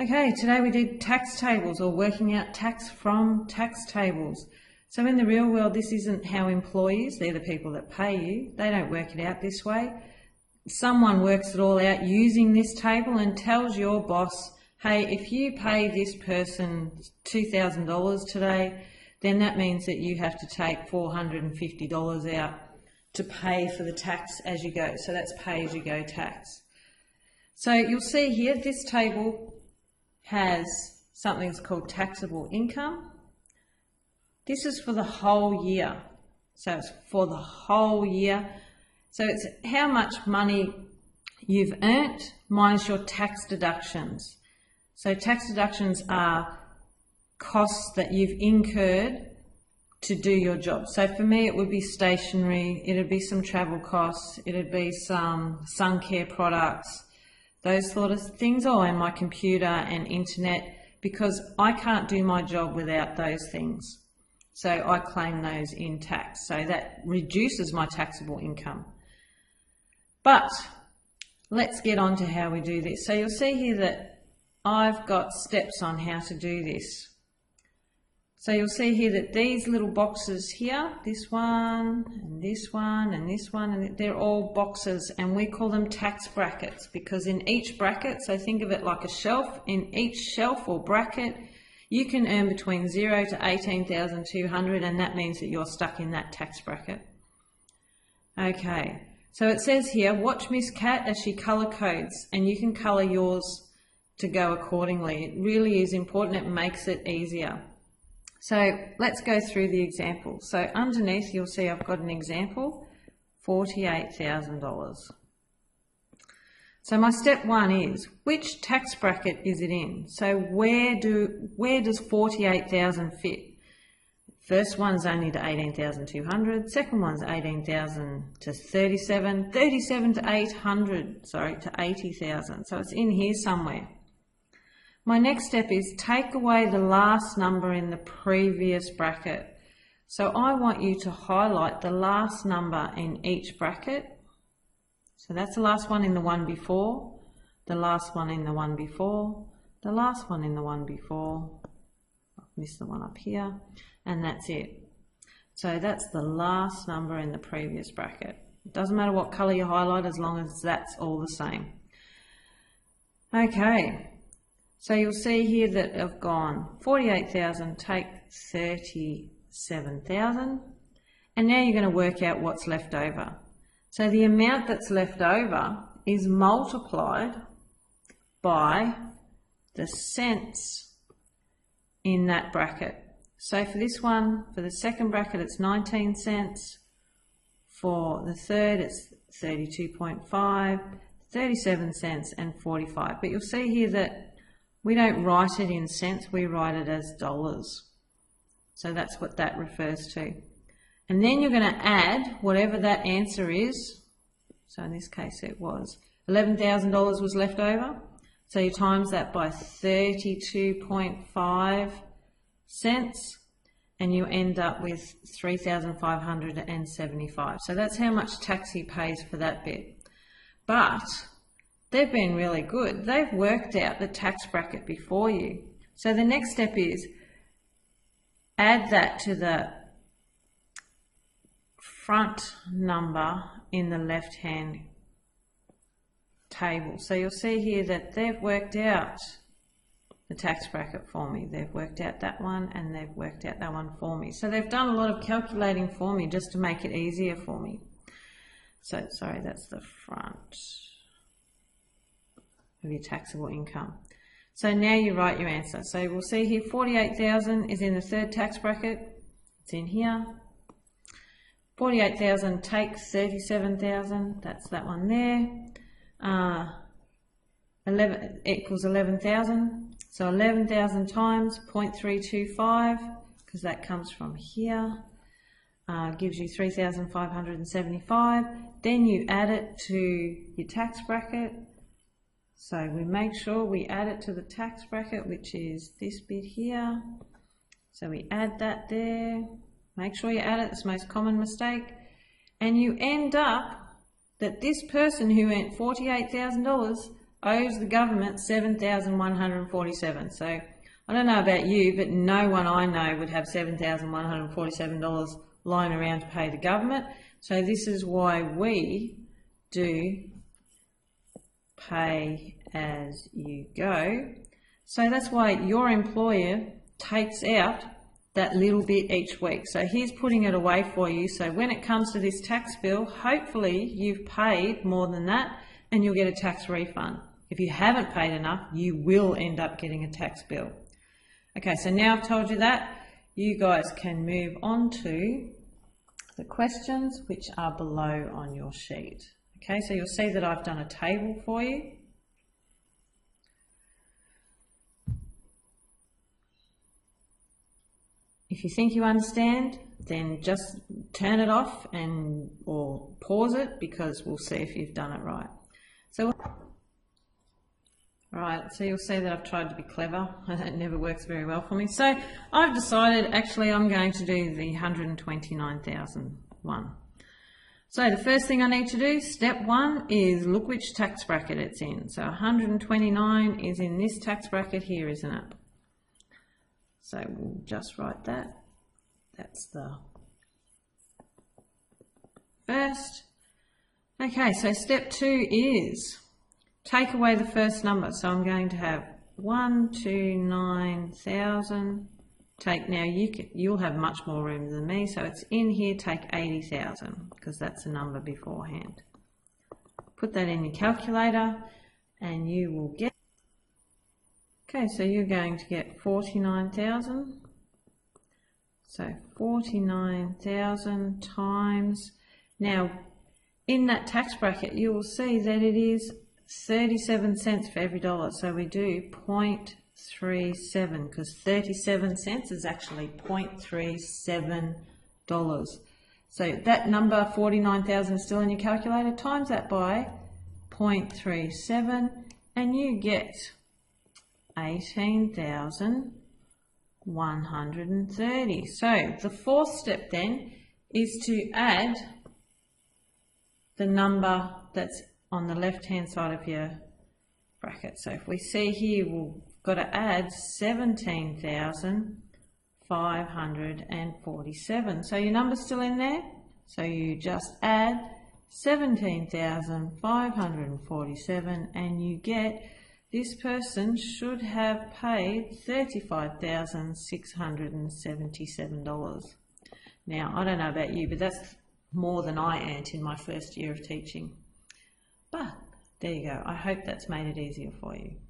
Okay, today we did tax tables, or working out tax from tax tables. So in the real world, this isn't how employees, they're the people that pay you, they don't work it out this way. Someone works it all out using this table and tells your boss, hey, if you pay this person $2,000 today, then that means that you have to take $450 out to pay for the tax as you go. So that's pay as you go tax. So you'll see here, this table has something that's called taxable income. This is for the whole year. So it's for the whole year. So it's how much money you've earned minus your tax deductions. So tax deductions are costs that you've incurred to do your job. So for me, it would be stationery, it'd be some travel costs, it'd be some sun care products, those sort of things, or in my computer and internet, because I can't do my job without those things. So I claim those in tax. So that reduces my taxable income. But let's get on to how we do this. So you'll see here that I've got steps on how to do this. So you'll see here that these little boxes here, this one and this one and this one, and they're all boxes, and we call them tax brackets because in each bracket, so think of it like a shelf, in each shelf or bracket, you can earn between 0 to 18,200, and that means that you're stuck in that tax bracket. Okay, so it says here, watch Miss Cat as she colour codes, and you can colour yours to go accordingly. It really is important, it makes it easier. So let's go through the example. So underneath you'll see I've got an example, $48,000. So my step one is, which tax bracket is it in? So where does 48,000 fit? First one's only to 18,200, second one's 18,000 to 37, 37 to 800, sorry, to 80,000. So it's in here somewhere. My next step is take away the last number in the previous bracket. So I want you to highlight the last number in each bracket. So that's the last one in the one before, the last one in the one before, the last one in the one before. I've missed the one up here, and that's it. So that's the last number in the previous bracket. It doesn't matter what colour you highlight as long as that's all the same. Okay. So you'll see here that I've gone 48,000, take 37,000, and now you're going to work out what's left over. So the amount that's left over is multiplied by the cents in that bracket. So for this one, for the second bracket, it's 19 cents. For the third, it's 32.5, 37 cents, and 45. But you'll see here that we don't write it in cents, we write it as dollars. So that's what that refers to. And then you're going to add whatever that answer is. So in this case it was $11,000 was left over. So you times that by 32.5 cents and you end up with 3,575. So that's how much tax he pays for that bit. But they've been really good. They've worked out the tax bracket before you. So the next step is add that to the front number in the left-hand table. So you'll see here that they've worked out the tax bracket for me. They've worked out that one and they've worked out that one for me. So they've done a lot of calculating for me just to make it easier for me. So, sorry, that's the front of your taxable income. So now you write your answer. So we'll see here 48,000 is in the third tax bracket. It's in here. 48,000 take 37,000. That's that one there. 11 equals 11,000. So 11,000 times 0.325, because that comes from here, gives you 3,575. Then you add it to your tax bracket. So we make sure we add it to the tax bracket, which is this bit here. So we add that there. Make sure you add it, it's the most common mistake. And you end up that this person who earned $48,000, owes the government $7,147. So I don't know about you, but no one I know would have $7,147 lying around to pay the government. So this is why we do pay as you go. So that's why your employer takes out that little bit each week. So he's putting it away for you. So when it comes to this tax bill, hopefully you've paid more than that and you'll get a tax refund. If you haven't paid enough, you will end up getting a tax bill. Okay, so now I've told you that, you guys can move on to the questions which are below on your sheet. Okay, so you'll see that I've done a table for you. If you think you understand, then just turn it off or pause it, because we'll see if you've done it right. So you'll see that I've tried to be clever. It never works very well for me. So I've decided actually I'm going to do the 129,000 one. So the first thing I need to do, step one, is look which tax bracket it's in. So 129 is in this tax bracket here, isn't it? So we'll just write that. That's the first. Okay, so step two is take away the first number. So I'm going to have 129,000. Now you'll have much more room than me, so it's in here. Take 80,000 because that's the number beforehand. Put that in your calculator and you will get. Okay, so you're going to get 49,000. So 49,000 times. Now, in that tax bracket, you will see that it is 37 cents for every dollar. So we do 0.37 because 37 cents is actually $0.37. So that number 49,000 is still in your calculator. Times that by 0.37 and you get 18,130. So the fourth step then is to add the number that's on the left hand side of your bracket. So if we see here, we've got to add 17,547. So your number's still in there. So you just add 17,547 and you get, this person should have paid $35,677. Now, I don't know about you, but that's more than I earned in my first year of teaching. But there you go. I hope that's made it easier for you.